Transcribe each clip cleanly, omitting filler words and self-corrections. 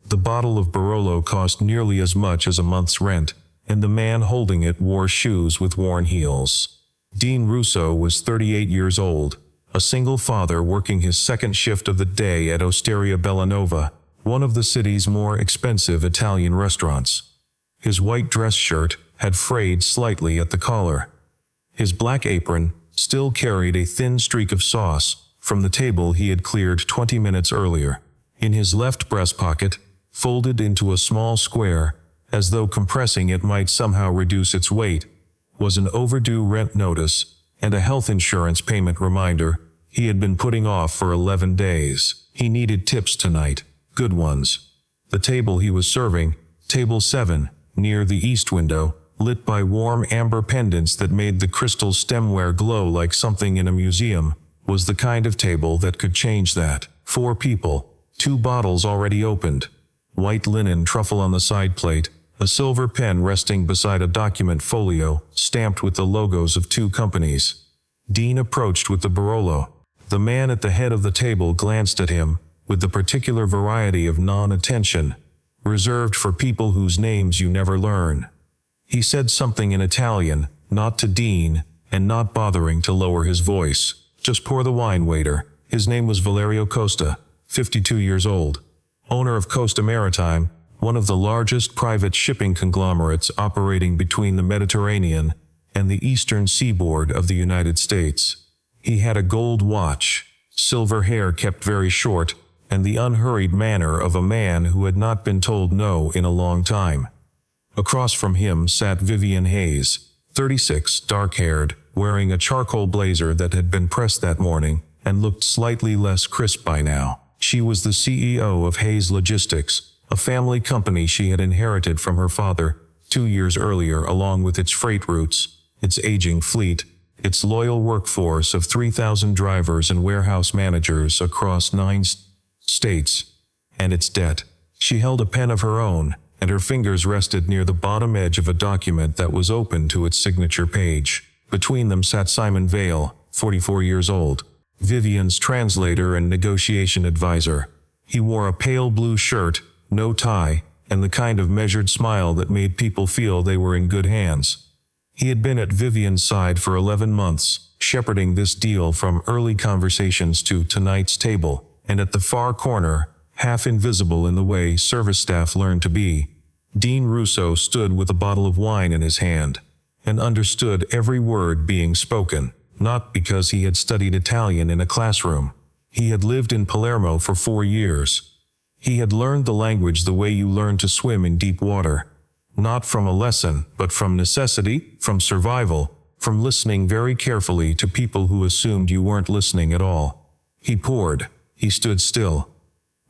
The bottle of Barolo cost nearly as much as a month's rent, and the man holding it wore shoes with worn heels. Dean Russo was 38 years old, a single father working his second shift of the day at Osteria Bellanova, one of the city's more expensive Italian restaurants. His white dress shirt had frayed slightly at the collar. His black apron still carried a thin streak of sauce from the table he had cleared 20 minutes earlier. In his left breast pocket, folded into a small square, as though compressing it might somehow reduce its weight, was an overdue rent notice and a health insurance payment reminder he had been putting off for 11 days. He needed tips tonight, good ones. The table he was serving, table 7, near the east window, lit by warm amber pendants that made the crystal stemware glow like something in a museum, was the kind of table that could change that. 4 people, 2 bottles already opened, white linen truffle on the side plate, a silver pen resting beside a document folio stamped with the logos of 2 companies. Dean approached with the Barolo. The man at the head of the table glanced at him with the particular variety of non-attention reserved for people whose names you never learn. He said something in Italian, not to Dean, and not bothering to lower his voice. Just pour the wine, waiter. His name was Valerio Costa, 52 years old, owner of Costa Maritime, one of the largest private shipping conglomerates operating between the Mediterranean and the eastern seaboard of the United States. He had a gold watch, silver hair kept very short, and the unhurried manner of a man who had not been told no in a long time. Across from him sat Vivian Hayes, 36, dark-haired, wearing a charcoal blazer that had been pressed that morning and looked slightly less crisp by now. She was the CEO of Hayes Logistics, a family company she had inherited from her father 2 years earlier, along with its freight routes, its aging fleet, its loyal workforce of 3,000 drivers and warehouse managers across 9 states, and its debt. She held a pen of her own, and her fingers rested near the bottom edge of a document that was open to its signature page. Between them sat Simon Vale, 44 years old, Vivian's translator and negotiation advisor. He wore a pale blue shirt, no tie, and the kind of measured smile that made people feel they were in good hands. He had been at Vivian's side for 11 months, shepherding this deal from early conversations to tonight's table, and at the far corner, half invisible in the way service staff learned to be, Dean Russo stood with a bottle of wine in his hand, and understood every word being spoken, not because he had studied Italian in a classroom. He had lived in Palermo for 4 years. He had learned the language the way you learn to swim in deep water, not from a lesson, but from necessity, from survival, from listening very carefully to people who assumed you weren't listening at all. He poured. He stood still.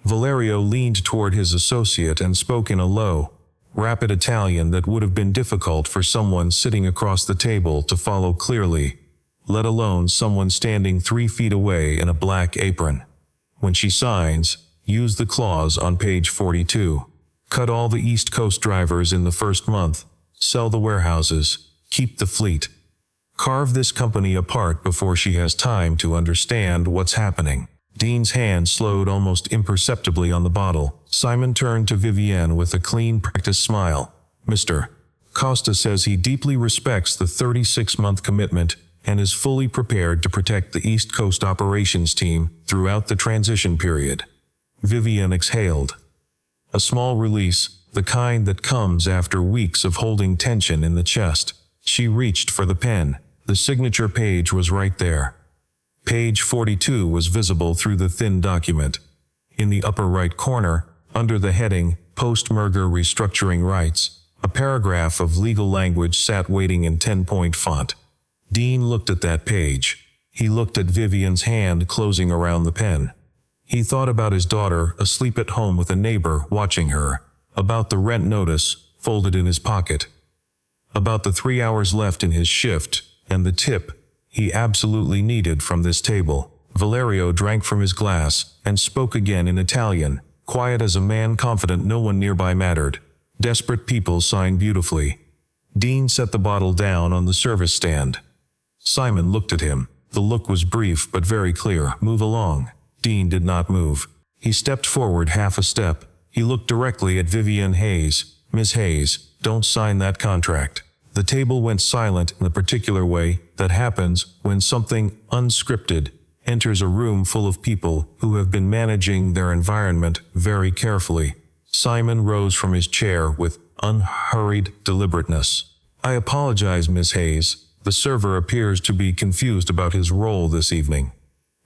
Valerio leaned toward his associate and spoke in a low, rapid Italian that would have been difficult for someone sitting across the table to follow clearly, let alone someone standing 3 feet away in a black apron. When she signs, use the clause on page 42. Cut all the East Coast drivers in the first month. Sell the warehouses. Keep the fleet. Carve this company apart before she has time to understand what's happening. Dean's hand slowed almost imperceptibly on the bottle. Simon turned to Vivienne with a clean, practiced smile. Mr. Costa says he deeply respects the 36-month commitment and is fully prepared to protect the East Coast operations team throughout the transition period. Vivienne exhaled. A small release, the kind that comes after weeks of holding tension in the chest. She reached for the pen. The signature page was right there. Page 42 was visible through the thin document. In the upper right corner, under the heading, Post-Merger Restructuring Rights, a paragraph of legal language sat waiting in 10-point font. Dean looked at that page. He looked at Vivian's hand closing around the pen. He thought about his daughter, asleep at home with a neighbor watching her, about the rent notice, folded in his pocket, about the 3 hours left in his shift, and the tip he absolutely needed from this table. Valerio drank from his glass, and spoke again in Italian, quiet as a man confident no one nearby mattered. Desperate people sign beautifully. Dean set the bottle down on the service stand. Simon looked at him. The look was brief but very clear. Move along. Dean did not move. He stepped forward half a step. He looked directly at Vivian Hayes. "Miss Hayes, don't sign that contract." The table went silent in the particular way that happens when something unscripted enters a room full of people who have been managing their environment very carefully. Simon rose from his chair with unhurried deliberateness. "I apologize, Miss Hayes. The server appears to be confused about his role this evening."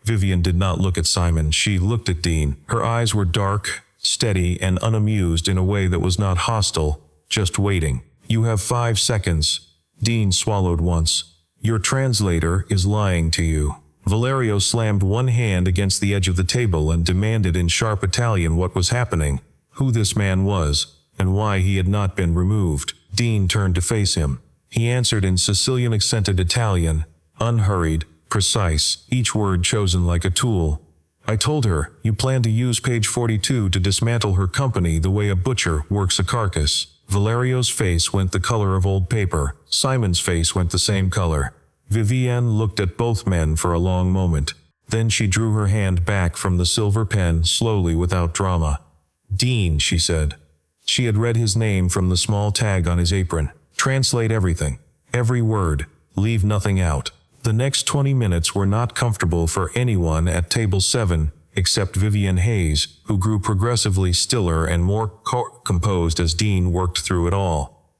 Vivian did not look at Simon. She looked at Dean. Her eyes were dark, steady, and unamused in a way that was not hostile, just waiting. "You have 5 seconds." Dean swallowed once. "Your translator is lying to you." Valerio slammed one hand against the edge of the table and demanded in sharp Italian what was happening, who this man was, and why he had not been removed. Dean turned to face him. He answered in Sicilian accented Italian, unhurried, precise, each word chosen like a tool. "I told her, you plan to use page 42 to dismantle her company the way a butcher works a carcass." Valerio's face went the color of old paper. Simon's face went the same color. Vivienne looked at both men for a long moment. Then she drew her hand back from the silver pen slowly without drama. "Dean," she said. She had read his name from the small tag on his apron. "Translate everything. Every word. Leave nothing out." The next 20 minutes were not comfortable for anyone at table 7, except Vivian Hayes, who grew progressively stiller and more composed as Dean worked through it all.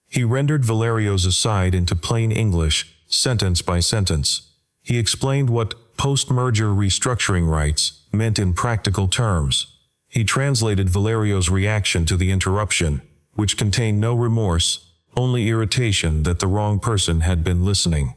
He rendered Valerio's aside into plain English, sentence by sentence. He explained what post-merger restructuring rights meant in practical terms. He translated Valerio's reaction to the interruption, which contained no remorse, only irritation that the wrong person had been listening.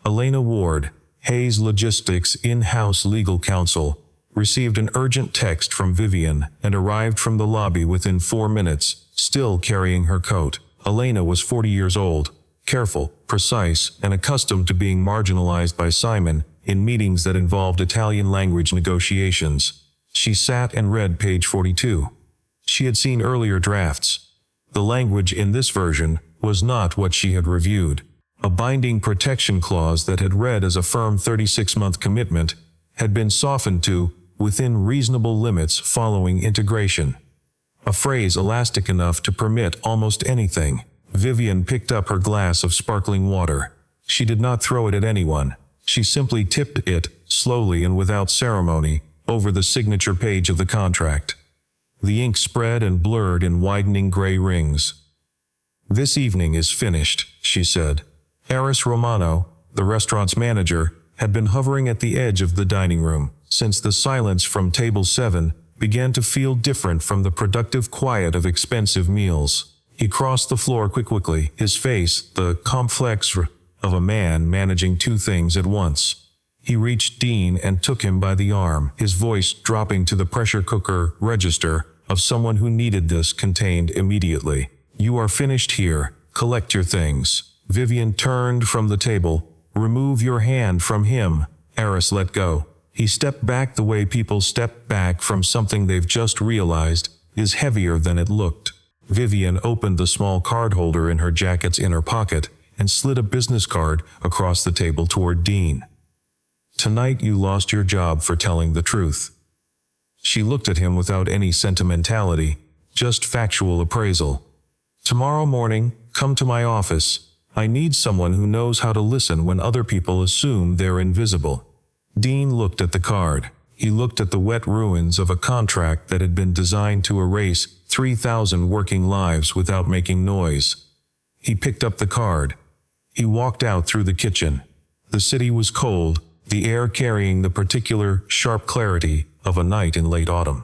Elena Ward, Hayes Logistics in-house legal counsel, received an urgent text from Vivian and arrived from the lobby within 4 minutes, still carrying her coat. Elena was 40 years old, careful, precise, and accustomed to being marginalized by Simon in meetings that involved Italian language negotiations. She sat and read page 42. She had seen earlier drafts. The language in this version was not what she had reviewed. A binding protection clause that had read as a firm 36-month commitment had been softened to "within reasonable limits following integration." A phrase elastic enough to permit almost anything. Vivian picked up her glass of sparkling water. She did not throw it at anyone. She simply tipped it, slowly and without ceremony, over the signature page of the contract. The ink spread and blurred in widening gray rings. "This evening is finished," she said. Aris Romano, the restaurant's manager, had been hovering at the edge of the dining room, since the silence from table 7 began to feel different from the productive quiet of expensive meals. He crossed the floor quickly, his face the complex of a man managing 2 things at once. He reached Dean and took him by the arm, his voice dropping to the pressure cooker register of someone who needed this contained immediately. "You are finished here. Collect your things." Vivian turned from the table. "Remove your hand from him." Aris let go. He stepped back the way people step back from something they've just realized is heavier than it looked. Vivian opened the small card holder in her jacket's inner pocket and slid a business card across the table toward Dean. "Tonight you lost your job for telling the truth." She looked at him without any sentimentality, just factual appraisal. "Tomorrow morning, come to my office. I need someone who knows how to listen when other people assume they're invisible." Dean looked at the card. He looked at the wet ruins of a contract that had been designed to erase 3,000 working lives without making noise. He picked up the card. He walked out through the kitchen. The city was cold, the air carrying the particular sharp clarity of a night in late autumn.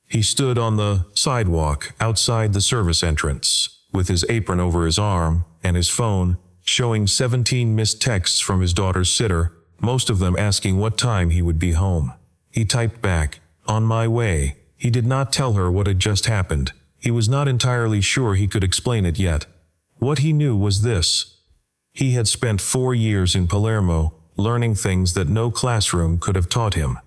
He stood on the sidewalk outside the service entrance, with his apron over his arm and his phone, showing 17 missed texts from his daughter's sitter, most of them asking what time he would be home. He typed back, "On my way." He did not tell her what had just happened. He was not entirely sure he could explain it yet. What he knew was this. He had spent 4 years in Palermo, learning things that no classroom could have taught him.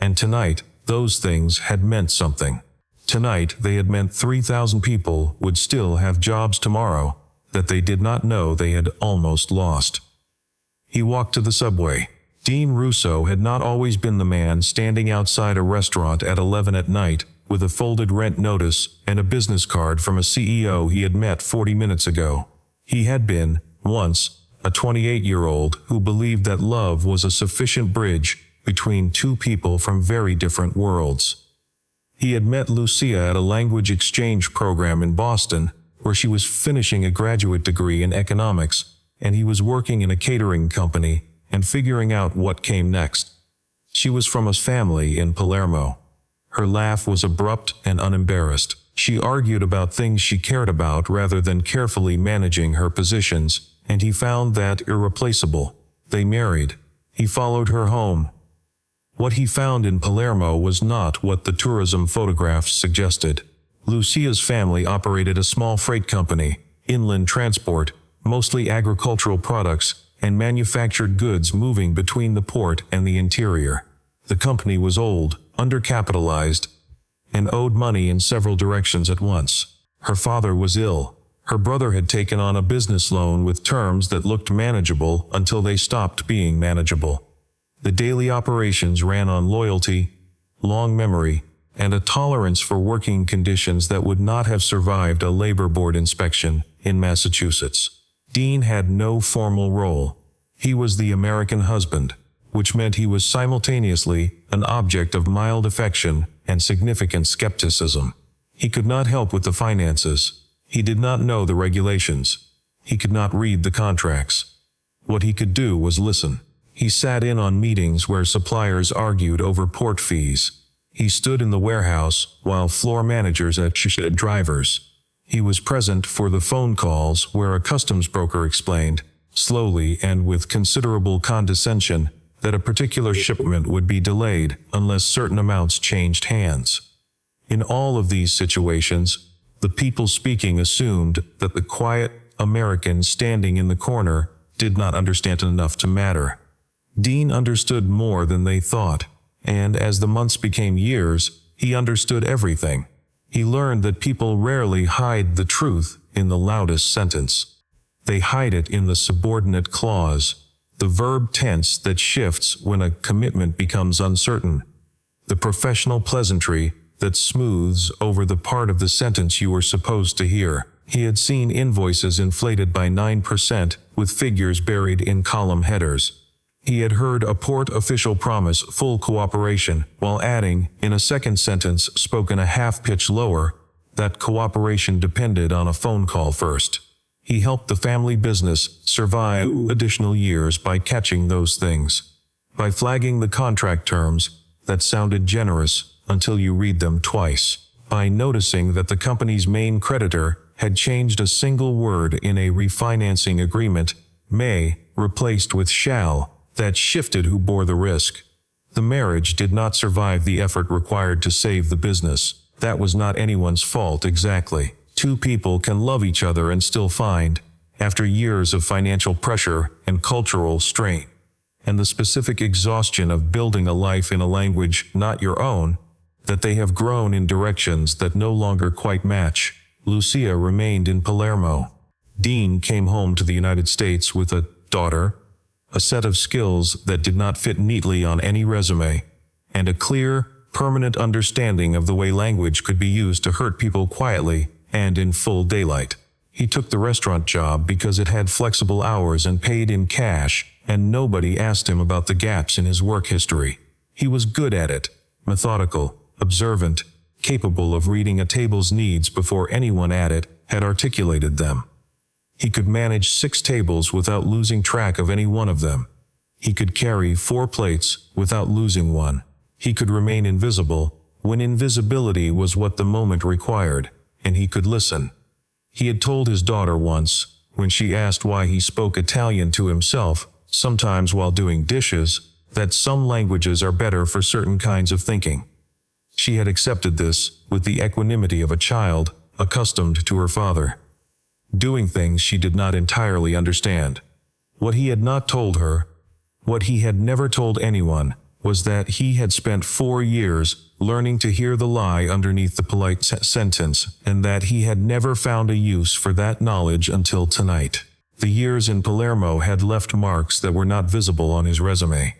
And tonight, those things had meant something. Tonight, they had meant 3,000 people would still have jobs tomorrow that they did not know they had almost lost. He walked to the subway. Dean Russo had not always been the man standing outside a restaurant at 11 at night, with a folded rent notice and a business card from a CEO he had met 40 minutes ago. He had been, once, a 28-year-old who believed that love was a sufficient bridge between two people from very different worlds. He had met Lucia at a language exchange program in Boston, where she was finishing a graduate degree in economics, and he was working in a catering company and figuring out what came next. She was from a family in Palermo. Her laugh was abrupt and unembarrassed. She argued about things she cared about rather than carefully managing her positions, and he found that irreplaceable. They married. He followed her home. What he found in Palermo was not what the tourism photographs suggested. Lucia's family operated a small freight company, inland transport, mostly agricultural products, and manufactured goods moving between the port and the interior. The company was old, undercapitalized, and owed money in several directions at once. Her father was ill. Her brother had taken on a business loan with terms that looked manageable until they stopped being manageable. The daily operations ran on loyalty, long memory, and a tolerance for working conditions that would not have survived a labor board inspection in Massachusetts. Dean had no formal role. He was the American husband, which meant he was simultaneously an object of mild affection and significant skepticism. He could not help with the finances. He did not know the regulations. He could not read the contracts. What he could do was listen. He sat in on meetings where suppliers argued over port fees. He stood in the warehouse while floor managers at drivers. He was present for the phone calls where a customs broker explained, slowly and with considerable condescension, that a particular shipment would be delayed unless certain amounts changed hands. In all of these situations, the people speaking assumed that the quiet American standing in the corner did not understand enough to matter. Dean understood more than they thought, and as the months became years, he understood everything. He learned that people rarely hide the truth in the loudest sentence. They hide it in the subordinate clause, the verb tense that shifts when a commitment becomes uncertain, the professional pleasantry that smooths over the part of the sentence you were supposed to hear. He had seen invoices inflated by 9% with figures buried in column headers. He had heard a port official promise full cooperation while adding, in a second sentence spoken a half-pitch lower, that cooperation depended on a phone call first. He helped the family business survive additional years by catching those things, by flagging the contract terms that sounded generous until you read them twice, by noticing that the company's main creditor had changed a single word in a refinancing agreement, may, replaced with shall, that shifted who bore the risk. The marriage did not survive the effort required to save the business. That was not anyone's fault exactly. Two people can love each other and still find, after years of financial pressure and cultural strain, and the specific exhaustion of building a life in a language not your own, that they have grown in directions that no longer quite match. Lucia remained in Palermo. Dean came home to the United States with a daughter, a set of skills that did not fit neatly on any resume, and a clear, permanent understanding of the way language could be used to hurt people quietly and in full daylight. He took the restaurant job because it had flexible hours and paid in cash, and nobody asked him about the gaps in his work history. He was good at it, methodical, observant, capable of reading a table's needs before anyone at it had articulated them. He could manage 6 tables without losing track of any one of them. He could carry 4 plates without losing one. He could remain invisible when invisibility was what the moment required, and he could listen. He had told his daughter once, when she asked why he spoke Italian to himself, sometimes while doing dishes, that some languages are better for certain kinds of thinking. She had accepted this with the equanimity of a child accustomed to her father, doing things she did not entirely understand. What he had not told her, what he had never told anyone, was that he had spent 4 years learning to hear the lie underneath the polite sentence, and that he had never found a use for that knowledge until tonight. The years in Palermo had left marks that were not visible on his resume.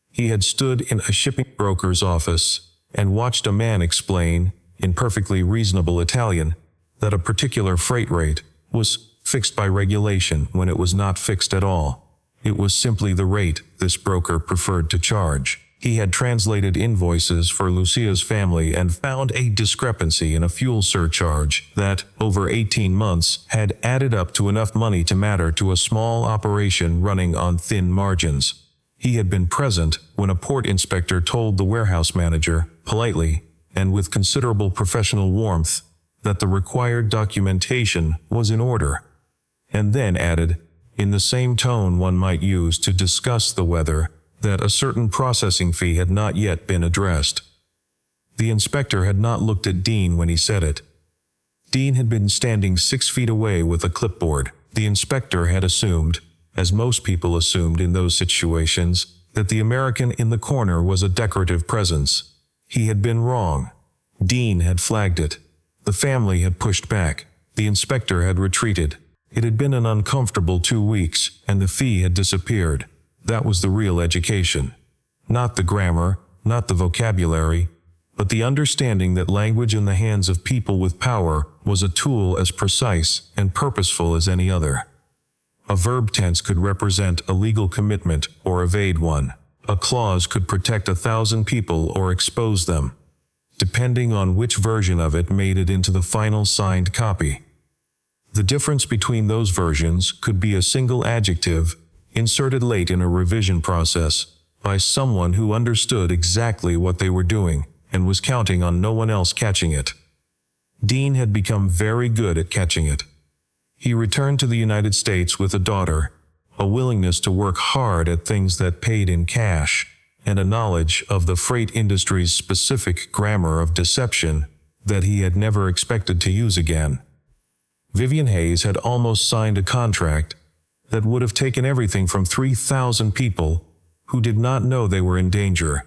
He had stood in a shipping broker's office and watched a man explain, in perfectly reasonable Italian, that a particular freight rate was fixed by regulation when it was not fixed at all. It was simply the rate this broker preferred to charge. He had translated invoices for Lucia's family and found a discrepancy in a fuel surcharge that, over 18 months, had added up to enough money to matter to a small operation running on thin margins. He had been present when a port inspector told the warehouse manager, politely, and with considerable professional warmth, that the required documentation was in order, and then added, in the same tone one might use to discuss the weather, that a certain processing fee had not yet been addressed. The inspector had not looked at Dean when he said it. Dean had been standing 6 feet away with a clipboard. The inspector had assumed, as most people assumed in those situations, that the American in the corner was a decorative presence. He had been wrong. Dean had flagged it. The family had pushed back. The inspector had retreated. It had been an uncomfortable 2 weeks, and the fee had disappeared. That was the real education. Not the grammar, not the vocabulary, but the understanding that language in the hands of people with power was a tool as precise and purposeful as any other. A verb tense could represent a legal commitment or evade one. A clause could protect 1,000 people or expose them, depending on which version of it made it into the final signed copy. The difference between those versions could be a single adjective inserted late in a revision process by someone who understood exactly what they were doing and was counting on no one else catching it. Dean had become very good at catching it. He returned to the United States with a daughter, a willingness to work hard at things that paid in cash, and a knowledge of the freight industry's specific grammar of deception that he had never expected to use again. Vivian Hayes had almost signed a contract that would have taken everything from 3,000 people who did not know they were in danger.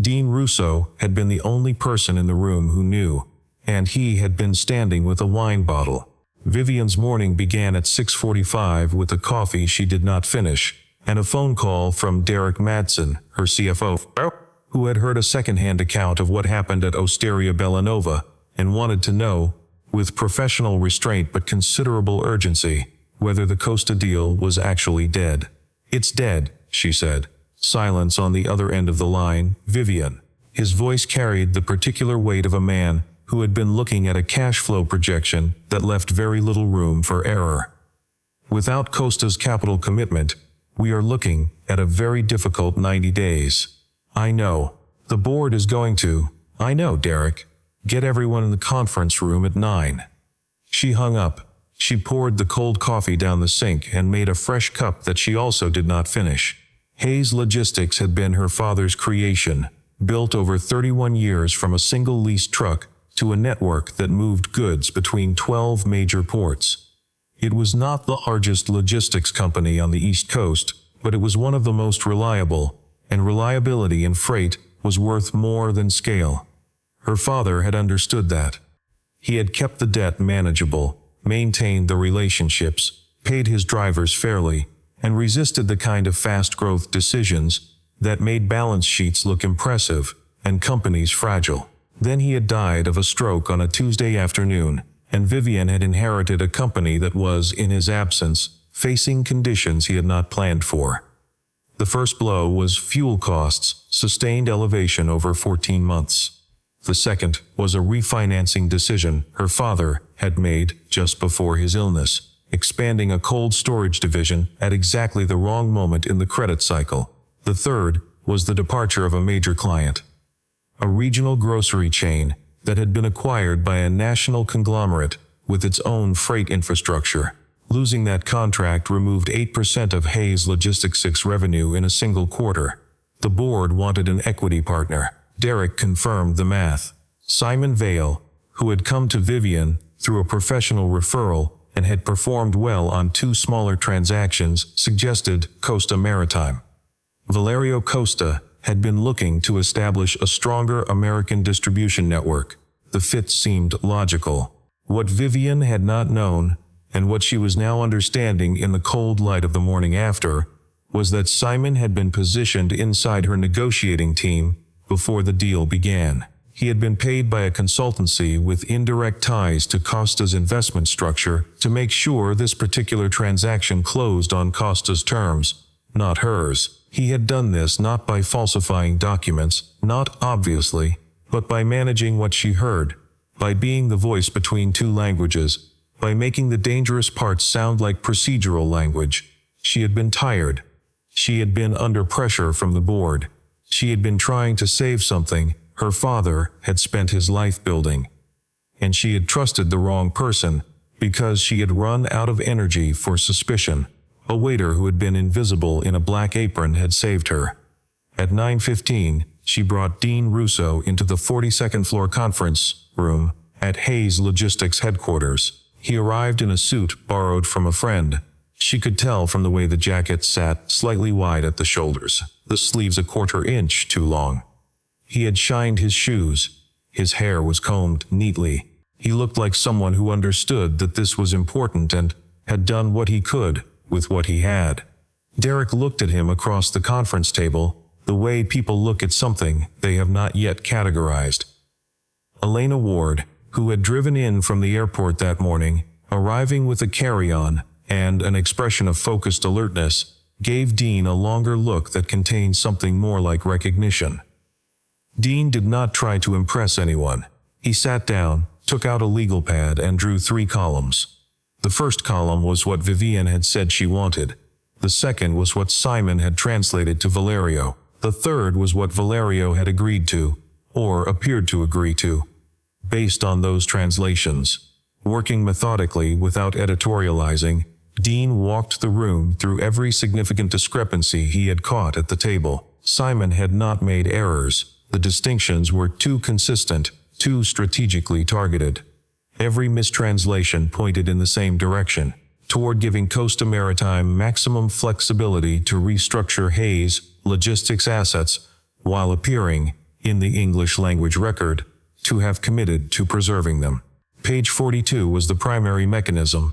Dean Russo had been the only person in the room who knew, and he had been standing with a wine bottle. Vivian's morning began at 6:45 with a coffee she did not finish, and a phone call from Derek Madsen, her CFO, who had heard a second-hand account of what happened at Osteria Bellanova and wanted to know, with professional restraint but considerable urgency, whether the Costa deal was actually dead. "It's dead," she said. Silence on the other end of the line. "Vivian." His voice carried the particular weight of a man who had been looking at a cash flow projection that left very little room for error. "Without Costa's capital commitment, we are looking at a very difficult 90 days. I know. The board is going to. I know, Derek. Get everyone in the conference room at 9. She hung up. She poured the cold coffee down the sink and made a fresh cup that she also did not finish. Hayes Logistics had been her father's creation, built over 31 years from a single leased truck to a network that moved goods between 12 major ports. It was not the largest logistics company on the East Coast, but it was one of the most reliable, and reliability in freight was worth more than scale. Her father had understood that. He had kept the debt manageable, maintained the relationships, paid his drivers fairly, and resisted the kind of fast-growth decisions that made balance sheets look impressive and companies fragile. Then he had died of a stroke on a Tuesday afternoon, and Vivian had inherited a company that was, in his absence, facing conditions he had not planned for. The first blow was fuel costs, sustained elevation over 14 months. The second was a refinancing decision her father had made just before his illness, expanding a cold storage division at exactly the wrong moment in the credit cycle. The third was the departure of a major client, a regional grocery chain that had been acquired by a national conglomerate with its own freight infrastructure. Losing that contract removed 8% of Hayes Logistics' revenue in a single quarter. The board wanted an equity partner. Derek confirmed the math. Simon Vale, who had come to Vivian through a professional referral and had performed well on 2 smaller transactions, suggested Costa Maritime. Valerio Costa had been looking to establish a stronger American distribution network. The fit seemed logical. What Vivian had not known, and what she was now understanding in the cold light of the morning after, was that Simon had been positioned inside her negotiating team before the deal began. He had been paid by a consultancy with indirect ties to Costa's investment structure to make sure this particular transaction closed on Costa's terms, not hers. He had done this not by falsifying documents, not obviously, but by managing what she heard, by being the voice between two languages, by making the dangerous parts sound like procedural language. She had been tired. She had been under pressure from the board. She had been trying to save something her father had spent his life building. And she had trusted the wrong person, because she had run out of energy for suspicion. A waiter who had been invisible in a black apron had saved her. At 9:15, she brought Dean Russo into the 42nd floor conference room at Hayes Logistics headquarters. He arrived in a suit borrowed from a friend. She could tell from the way the jacket sat slightly wide at the shoulders, the sleeves a quarter inch too long. He had shined his shoes. His hair was combed neatly. He looked like someone who understood that this was important and had done what he could with what he had. Derek looked at him across the conference table, the way people look at something they have not yet categorized. Elena Ward, who had driven in from the airport that morning, arriving with a carry-on and an expression of focused alertness, gave Dean a longer look that contained something more like recognition. Dean did not try to impress anyone. He sat down, took out a legal pad and drew 3 columns. The first column was what Vivian had said she wanted. The second was what Simon had translated to Valerio. The third was what Valerio had agreed to, or appeared to agree to. Based on those translations, working methodically without editorializing, Dean walked the room through every significant discrepancy he had caught at the table. Simon had not made errors. The distinctions were too consistent, too strategically targeted. Every mistranslation pointed in the same direction, toward giving Costa Maritime maximum flexibility to restructure Hayes Logistics assets, while appearing, in the English language record, to have committed to preserving them. Page 42 was the primary mechanism,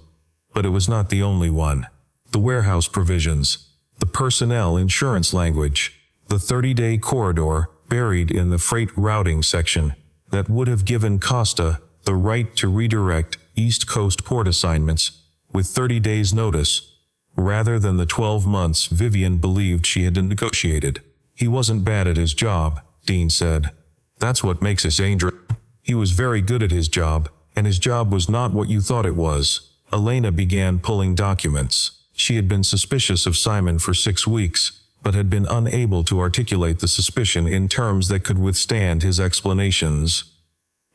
but it was not the only one. The warehouse provisions, the personnel insurance language, the 30-day corridor buried in the freight routing section that would have given Costa the right to redirect East Coast port assignments with 30 days' notice, rather than the 12 months Vivian believed she had negotiated. He wasn't bad at his job, Dean said. That's what makes us dangerous. He was very good at his job, and his job was not what you thought it was. Elena began pulling documents. She had been suspicious of Simon for 6 weeks, but had been unable to articulate the suspicion in terms that could withstand his explanations.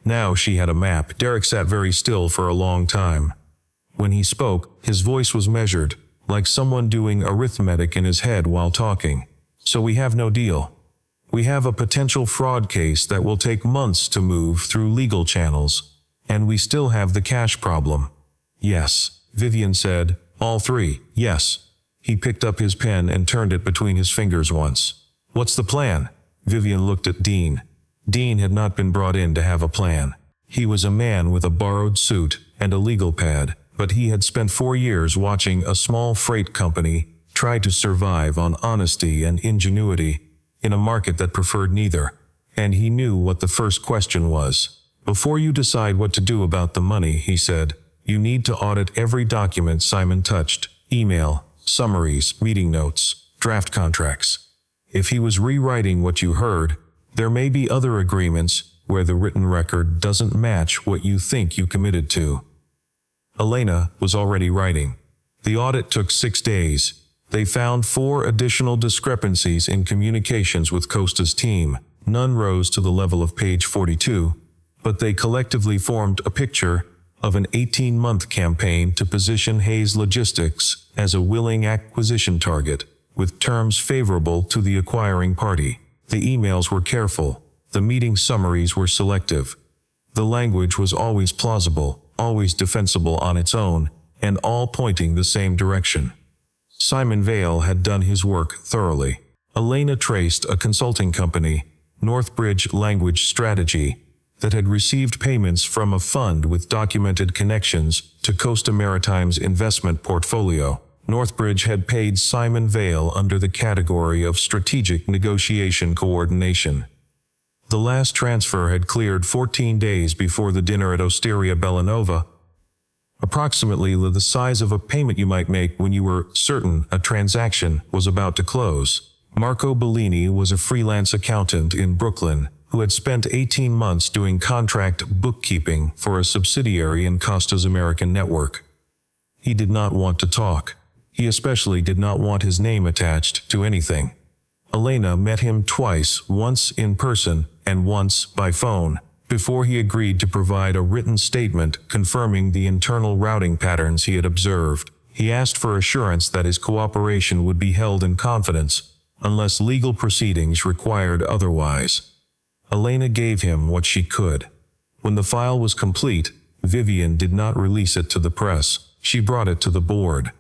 Now she had a map. Derek sat very still for a long time. When he spoke, his voice was measured, like someone doing arithmetic in his head while talking. So we have no deal. We have a potential fraud case that will take months to move through legal channels. And we still have the cash problem. Yes, Vivian said. All 3, yes. He picked up his pen and turned it between his fingers once. What's the plan? Vivian looked at Dean. Dean had not been brought in to have a plan. He was a man with a borrowed suit and a legal pad, but he had spent 4 years watching a small freight company try to survive on honesty and ingenuity in a market that preferred neither. And he knew what the first question was. Before you decide what to do about the money, he said, you need to audit every document Simon touched. Email, summaries, meeting notes, draft contracts. If he was rewriting what you heard, there may be other agreements where the written record doesn't match what you think you committed to. Elena was already writing. The audit took 6 days. They found 4 additional discrepancies in communications with Costa's team. None rose to the level of page 42, but they collectively formed a picture of an 18-month campaign to position Hayes Logistics as a willing acquisition target, with terms favorable to the acquiring party. The emails were careful. The meeting summaries were selective. The language was always plausible, always defensible on its own, and all pointing the same direction. Simon Vale had done his work thoroughly. Elena traced a consulting company, Northbridge Language Strategy, that had received payments from a fund with documented connections to Costa Maritime's investment portfolio. Northbridge had paid Simon Vale under the category of strategic negotiation coordination. The last transfer had cleared 14 days before the dinner at Osteria Bellanova, approximately the size of a payment you might make when you were certain a transaction was about to close. Marco Bellini was a freelance accountant in Brooklyn who had spent 18 months doing contract bookkeeping for a subsidiary in Costa's American network. He did not want to talk. He especially did not want his name attached to anything. Elena met him twice, once in person and once by phone, before he agreed to provide a written statement confirming the internal routing patterns he had observed. He asked for assurance that his cooperation would be held in confidence, unless legal proceedings required otherwise. Elena gave him what she could. When the file was complete, Vivian did not release it to the press. She brought it to the board.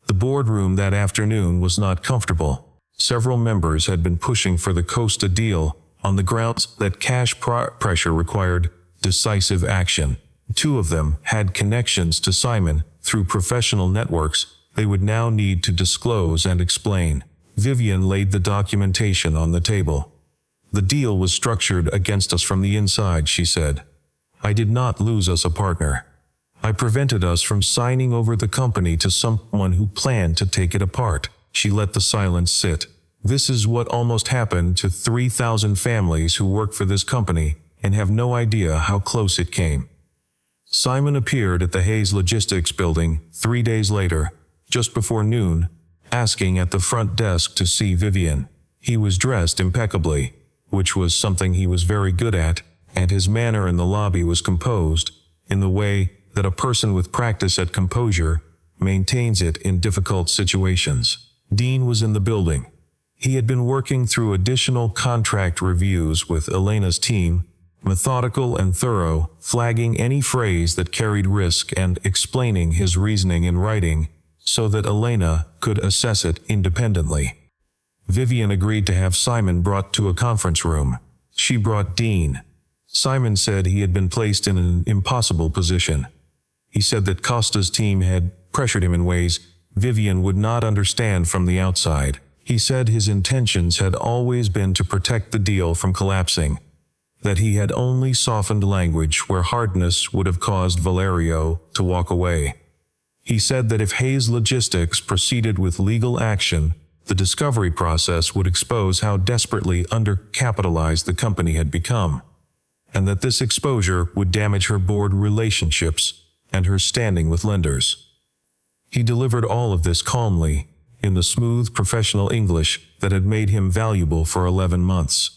The boardroom that afternoon was not comfortable. Several members had been pushing for the Costa deal on the grounds that cash pressure required decisive action. Two of them had connections to Simon through professional networks they would now need to disclose and explain. Vivian laid the documentation on the table. "The deal was structured against us from the inside," she said. "I did not lose us a partner. I prevented us from signing over the company to someone who planned to take it apart." She let the silence sit. "This is what almost happened to 3,000 families who work for this company and have no idea how close it came." Simon appeared at the Hayes Logistics building 3 days later, just before noon, asking at the front desk to see Vivian. He was dressed impeccably, which was something he was very good at, and his manner in the lobby was composed, in the way that a person with practice at composure maintains it in difficult situations. Dean was in the building. He had been working through additional contract reviews with Elena's team, methodical and thorough, flagging any phrase that carried risk and explaining his reasoning in writing so that Elena could assess it independently. Vivian agreed to have Simon brought to a conference room. She brought Dean. Simon said he had been placed in an impossible position. He said that Costa's team had pressured him in ways Vivian would not understand from the outside. He said his intentions had always been to protect the deal from collapsing, that he had only softened language where hardness would have caused Valerio to walk away. He said that if Hayes Logistics proceeded with legal action, the discovery process would expose how desperately undercapitalized the company had become, and that this exposure would damage her board relationships and her standing with lenders. He delivered all of this calmly, in the smooth professional English that had made him valuable for 11 months.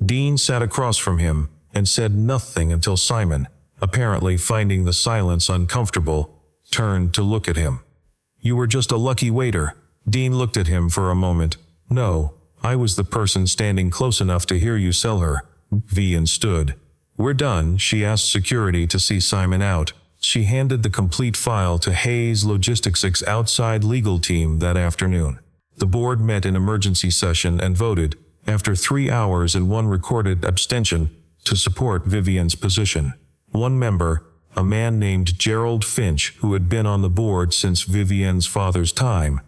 Dean sat across from him and said nothing until Simon, apparently finding the silence uncomfortable, turned to look at him. "You were just a lucky waiter." Dean looked at him for a moment. "No, I was the person standing close enough to hear you sell her." Vivian stood. "We're done." She asked security to see Simon out. She handed the complete file to Hayes Logistics' outside legal team that afternoon. The board met in emergency session and voted, after 3 hours and 1 recorded abstention, to support Vivian's position. One member, a man named Gerald Finch, who had been on the board since Vivian's father's time,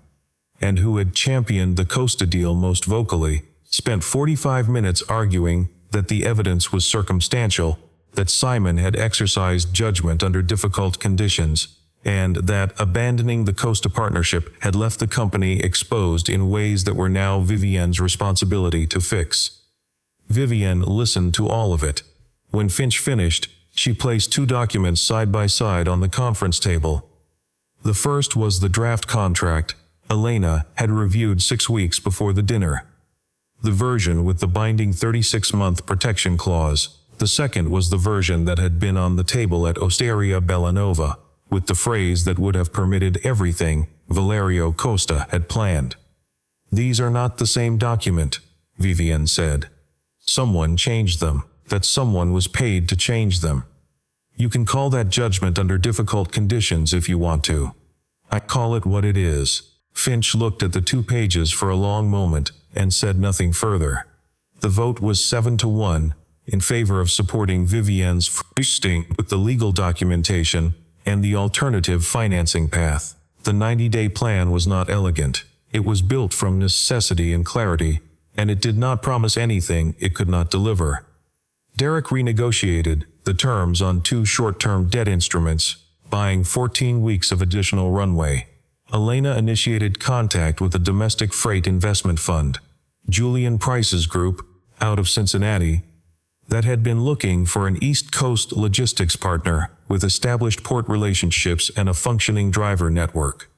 and who had championed the Costa deal most vocally, spent 45 minutes arguing that the evidence was circumstantial, that Simon had exercised judgment under difficult conditions, and that abandoning the Costa partnership had left the company exposed in ways that were now Vivian's responsibility to fix. Vivian listened to all of it. When Finch finished, she placed 2 documents side by side on the conference table. The first was the draft contract Elena had reviewed 6 weeks before the dinner, the version with the binding 36-month protection clause. The second was the version that had been on the table at Osteria Bellanova, with the phrase that would have permitted everything Valerio Costa had planned. "These are not the same document," Vivian said. "Someone changed them. That someone was paid to change them. You can call that judgment under difficult conditions if you want to. I call it what it is." Finch looked at the 2 pages for a long moment and said nothing further. The vote was 7-1 in favor of supporting Vivian's free with the legal documentation and the alternative financing path. The 90-day plan was not elegant. It was built from necessity and clarity, and it did not promise anything it could not deliver. Derek renegotiated the terms on 2 short-term debt instruments, buying 14 weeks of additional runway. Elena initiated contact with a domestic freight investment fund, Julian Price's group, out of Cincinnati, that had been looking for an East Coast logistics partner with established port relationships and a functioning driver network.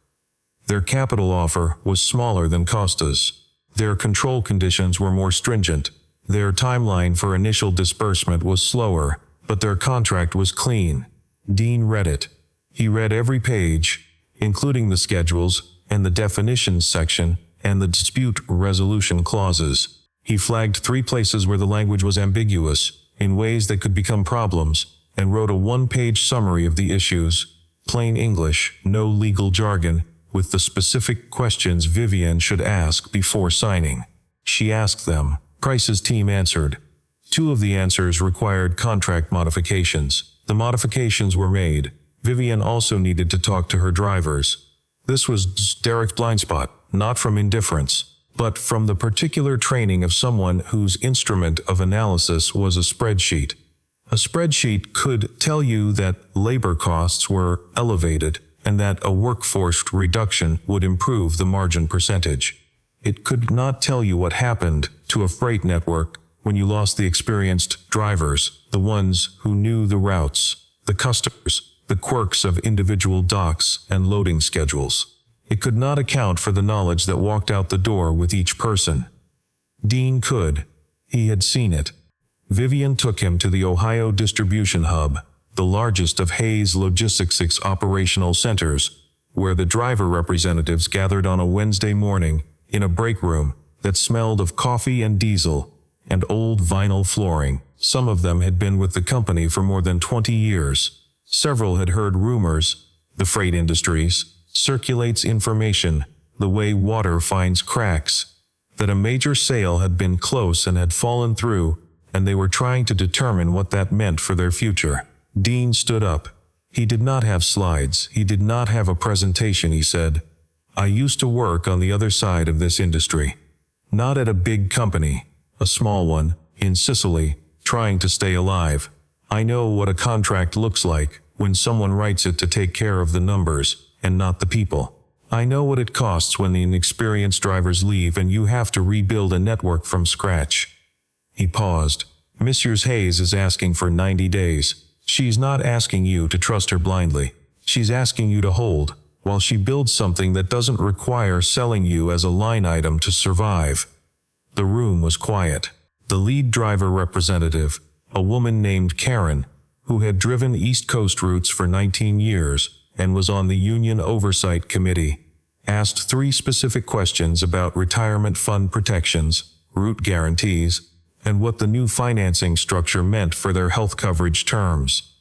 Their capital offer was smaller than Costa's. Their control conditions were more stringent. Their timeline for initial disbursement was slower, but their contract was clean. Dean read it. He read every page, including the schedules and the definitions section and the dispute resolution clauses. He flagged 3 places where the language was ambiguous, in ways that could become problems, and wrote a 1-page summary of the issues, plain English, no legal jargon, with the specific questions Vivian should ask before signing. She asked them. Price's team answered. 2 of the answers required contract modifications. The modifications were made. Vivian also needed to talk to her drivers. This was Derek's blind spot, not from indifference, but from the particular training of someone whose instrument of analysis was a spreadsheet. A spreadsheet could tell you that labor costs were elevated and that a workforce reduction would improve the margin percentage. It could not tell you what happened to a freight network when you lost the experienced drivers, the ones who knew the routes, the customers, the quirks of individual docks and loading schedules. It could not account for the knowledge that walked out the door with each person. Dean could. He had seen it. Vivian took him to the Ohio Distribution Hub, the largest of Hayes Logistics' operational centers, where the driver representatives gathered on a Wednesday morning in a break room that smelled of coffee and diesel and old vinyl flooring. Some of them had been with the company for more than 20 years. Several had heard rumors. The freight industries circulates information, the way water finds cracks, that a major sale had been close and had fallen through, and they were trying to determine what that meant for their future. Dean stood up. He did not have slides. He did not have a presentation, he said. I used to work on the other side of this industry. Not at a big company, a small one, in Sicily, trying to stay alive. I know what a contract looks like when someone writes it to take care of the numbers and not the people. I know what it costs when the inexperienced drivers leave and you have to rebuild a network from scratch. He paused. Mrs. Hayes is asking for 90 days. She's not asking you to trust her blindly. She's asking you to hold, while she builds something that doesn't require selling you as a line item to survive. The room was quiet. The lead driver representative, a woman named Karen, who had driven East Coast routes for 19 years, and was on the Union Oversight Committee, asked 3 specific questions about retirement fund protections, route guarantees, and what the new financing structure meant for their health coverage terms.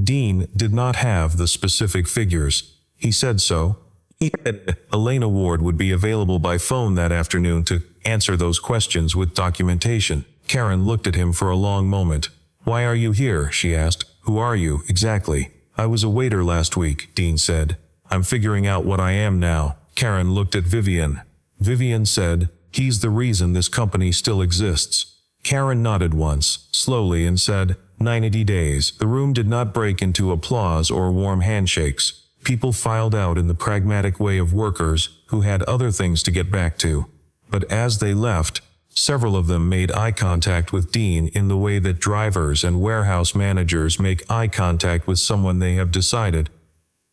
Dean did not have the specific figures. He said so. He said Elena Ward would be available by phone that afternoon to answer those questions with documentation. Karen looked at him for a long moment. Why are you here? She asked. Who are you, exactly? I was a waiter last week, Dean said. I'm figuring out what I am now. Karen looked at Vivian. Vivian said, he's the reason this company still exists. Karen nodded once, slowly, and said, 90 days. The room did not break into applause or warm handshakes. People filed out in the pragmatic way of workers who had other things to get back to. But as they left, several of them made eye contact with Dean in the way that drivers and warehouse managers make eye contact with someone they have decided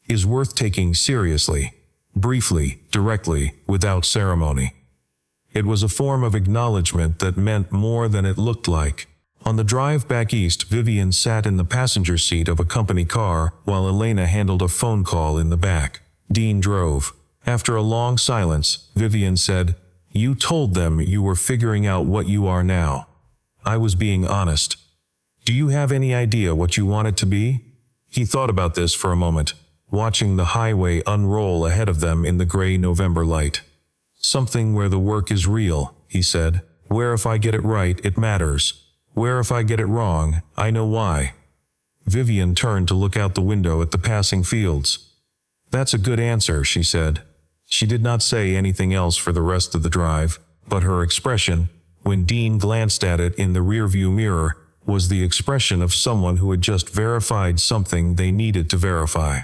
is worth taking seriously, briefly, directly, without ceremony. It was a form of acknowledgement that meant more than it looked like. On the drive back east, Vivian sat in the passenger seat of a company car while Elena handled a phone call in the back. Dean drove. After a long silence, Vivian said, You told them you were figuring out what you are now. I was being honest. Do you have any idea what you want it to be? He thought about this for a moment, watching the highway unroll ahead of them in the gray November light. Something where the work is real, he said. Where if I get it right, it matters. Where if I get it wrong, I know why. Vivian turned to look out the window at the passing fields. That's a good answer, she said. She did not say anything else for the rest of the drive. but her expression, when Dean glanced at it in the rearview mirror, was the expression of someone who had just verified something they needed to verify.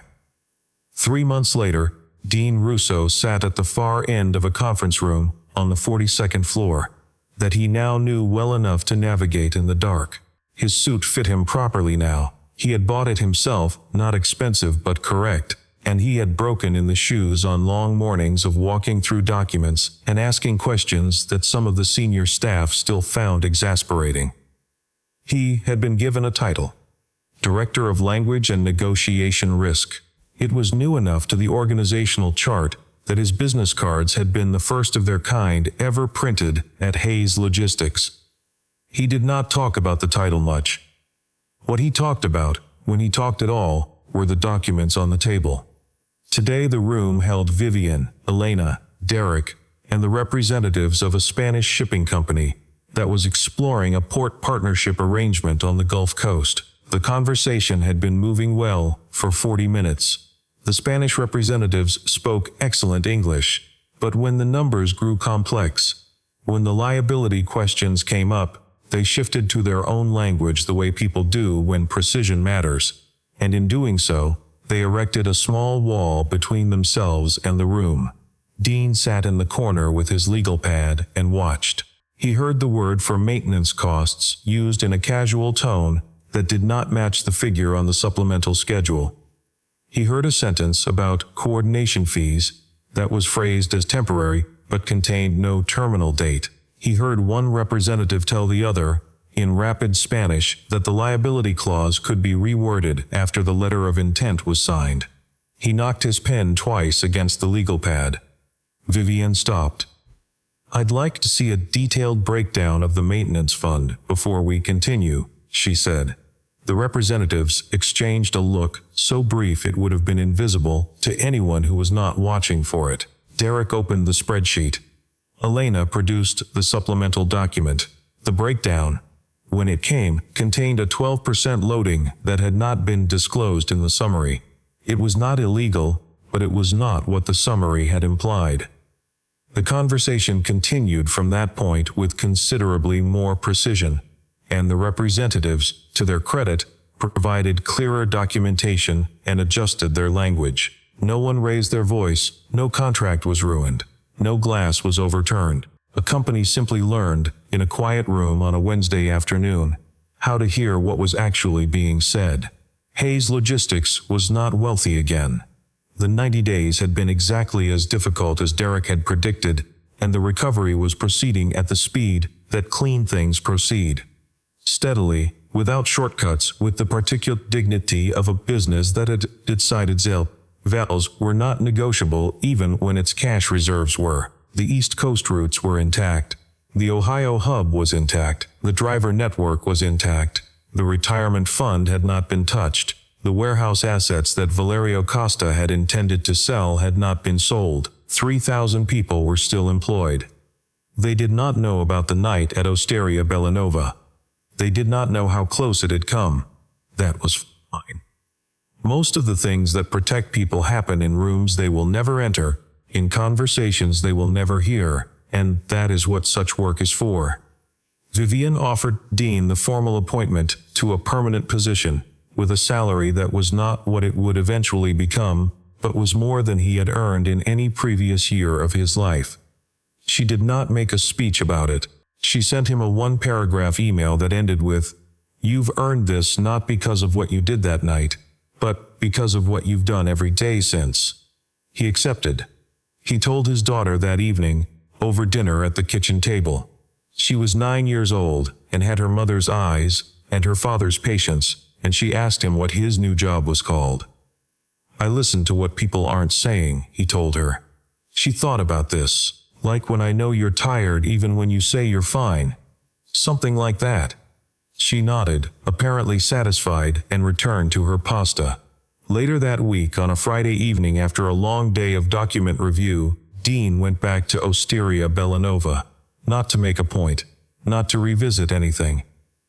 3 months later, Dean Russo sat at the far end of a conference room on the 42nd floor that he now knew well enough to navigate in the dark. His suit fit him properly now. He had bought it himself, not expensive but correct, and he had broken in the shoes on long mornings of walking through documents and asking questions that some of the senior staff still found exasperating. He had been given a title, Director of Language and Negotiation Risk. It was new enough to the organizational chart that his business cards had been the first of their kind ever printed at Hayes Logistics. He did not talk about the title much. What he talked about, when he talked at all, were the documents on the table. Today the room held Vivian, Elena, Derek, and the representatives of a Spanish shipping company that was exploring a port partnership arrangement on the Gulf Coast. The conversation had been moving well for 40 minutes. The Spanish representatives spoke excellent English, but when the numbers grew complex, when the liability questions came up, they shifted to their own language the way people do when precision matters, and in doing so, they erected a small wall between themselves and the room. Dean sat in the corner with his legal pad and watched. He heard the word for maintenance costs used in a casual tone that did not match the figure on the supplemental schedule. He heard a sentence about coordination fees that was phrased as temporary but contained no terminal date. He heard one representative tell the other, in rapid Spanish, that the liability clause could be reworded after the letter of intent was signed. He knocked his pen twice against the legal pad. Vivian stopped. "I'd like to see a detailed breakdown of the maintenance fund before we continue," she said. The representatives exchanged a look so brief it would have been invisible to anyone who was not watching for it. Derek opened the spreadsheet. Elena produced the supplemental document. The breakdown, when it came, contained a 12% loading that had not been disclosed in the summary. It was not illegal, but it was not what the summary had implied. The conversation continued from that point with considerably more precision, and the representatives, to their credit, provided clearer documentation and adjusted their language. No one raised their voice, no contract was ruined, no glass was overturned. A company simply learned, in a quiet room on a Wednesday afternoon, how to hear what was actually being said. Hayes Logistics was not wealthy again. The 90 days had been exactly as difficult as Derek had predicted, and the recovery was proceeding at the speed that clean things proceed. Steadily, without shortcuts, with the particular dignity of a business that had decided values were not negotiable even when its cash reserves were. The East Coast routes were intact. The Ohio hub was intact. The driver network was intact. The retirement fund had not been touched. The warehouse assets that Valerio Costa had intended to sell had not been sold. 3,000 people were still employed. They did not know about the night at Osteria Bellanova. They did not know how close it had come. That was fine. Most of the things that protect people happen in rooms they will never enter, in conversations they will never hear, and that is what such work is for. Vivian offered Dean the formal appointment to a permanent position, with a salary that was not what it would eventually become, but was more than he had earned in any previous year of his life. She did not make a speech about it. She sent him a one-paragraph email that ended with, "You've earned this not because of what you did that night, but because of what you've done every day since." He accepted. He told his daughter that evening, over dinner at the kitchen table. She was 9 years old, and had her mother's eyes, and her father's patience, and she asked him what his new job was called. "I listen to what people aren't saying," he told her. She thought about this. "Like when I know you're tired even when you say you're fine." Something like that. She nodded, apparently satisfied, and returned to her pasta. Later that week, on a Friday evening after a long day of document review, Dean went back to Osteria Bellanova. Not to make a point, not to revisit anything.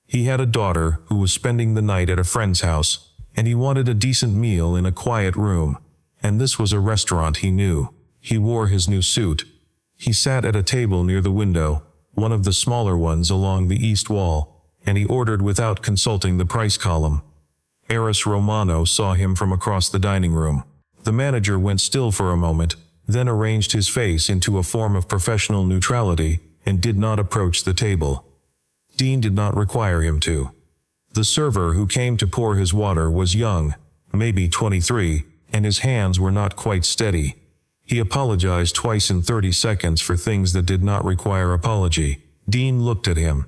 He had a daughter who was spending the night at a friend's house, and he wanted a decent meal in a quiet room. And this was a restaurant he knew. He wore his new suit. He sat at a table near the window, one of the smaller ones along the east wall, and he ordered without consulting the price column. Eris Romano saw him from across the dining room. The manager went still for a moment, then arranged his face into a form of professional neutrality, and did not approach the table. Dean did not require him to. The server who came to pour his water was young, maybe 23, and his hands were not quite steady. He apologized twice in 30 seconds for things that did not require apology. Dean looked at him.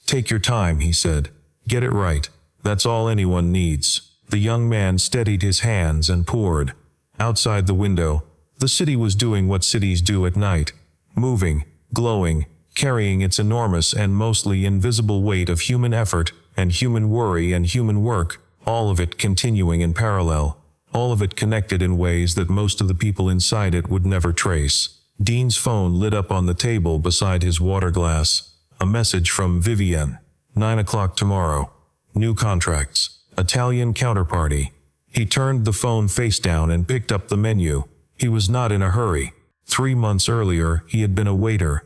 "Take your time," he said. "Get it right. That's all anyone needs." The young man steadied his hands and poured. Outside the window, the city was doing what cities do at night, moving, glowing, carrying its enormous and mostly invisible weight of human effort and human worry and human work, all of it continuing in parallel, all of it connected in ways that most of the people inside it would never trace. Dean's phone lit up on the table beside his water glass. A message from Vivienne. 9 o'clock tomorrow. New contracts. Italian counterparty. He turned the phone face down and picked up the menu. He was not in a hurry. 3 months earlier, he had been a waiter,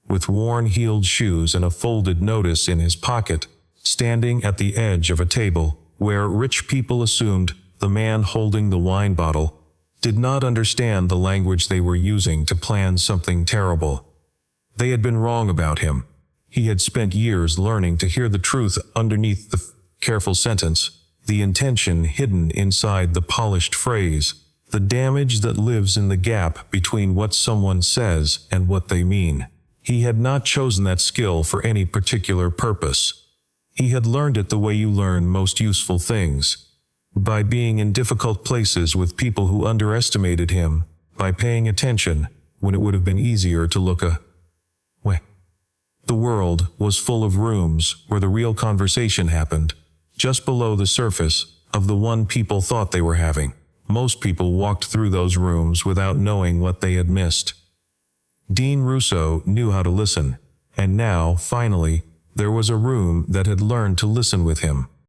with worn-heeled shoes and a folded notice in his pocket, standing at the edge of a table, where rich people assumed the man holding the wine bottle did not understand the language they were using to plan something terrible. They had been wrong about him. He had spent years learning to hear the truth underneath the careful sentence, the intention hidden inside the polished phrase, the damage that lives in the gap between what someone says and what they mean. He had not chosen that skill for any particular purpose. He had learned it the way you learn most useful things. By being in difficult places with people who underestimated him, by paying attention when it would have been easier to look away. The world was full of rooms where the real conversation happened, just below the surface of the one people thought they were having. Most people walked through those rooms without knowing what they had missed. Dean Russo knew how to listen, and now, finally, there was a room that had learned to listen with him.